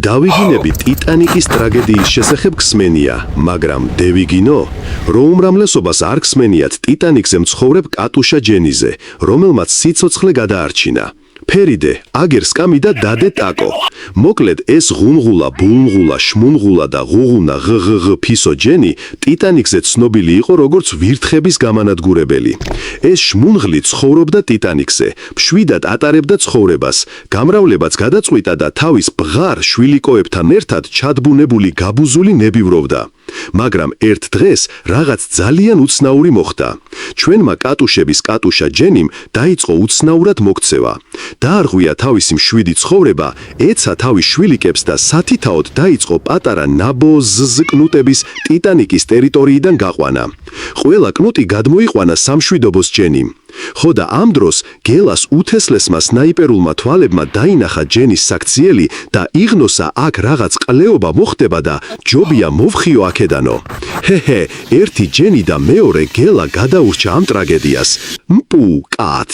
დავიგინები ტიტანიკის ტრაგედიის შესახებ გსმენია, მაგრამ დევიგინო, რომ უმრავლესობას არ გსმენიათ ტიტანიკზე მცხოვრებ კატუშა ჯენიზე, რომელმაც სიცოცხლე გადაარჩინა. ფერიდე, აგერ სკამი და დადე ტაკო. მოკლედ ეს ღუნღულა, ბულმღულა, შმუნღულა და ღუღუნა ღღღ ფისო ჯენი ტიტანიკზე ცნობილი იყო როგორც ვირთხების გამანადგურებელი. ეს შმუნღლი ცხოვრობდა ტიტანიკზე, მშვიდად ატარებდა ცხოვრებას, გამრავლებაც გადაწყვიტა და თავის ბღარ შვილიკოებთან ერთად ჩადბუნებული გაბუზული ნებივროვდა. მაგრამ ერთ დღეს რაღაც ძალიან უცნაური მოხდა. ჩვენმა კატუშების კატუშა ჯენიმ დაიწყო უცნაურად მოქცევა. დაარღვია თავისი მშვიდი ცხოვრება, ეცა თავის შვილიკებს და სათითაოდ დაიწყო პატარა ნაბოზზ კნუტების ტიტანიკის ტერიტორიიდან გაყვანა. ყველა კნუტი გადმოიყვანა სამშვიდობოს ჯენიმ. ხო და ამ დროს გელას უთესლესმა სნაიპერულმა თვალებმა დაინახა ჯენის საქციელი და იღნოსა აქ რაღაც ყლეობა მოხდება და ჯობია მოვხიო აქედანო. ჰეჰე, ერთი ჯენი და მეორე გელა გადაურჩა ამ ტრაგედიას. მპუ, კათ.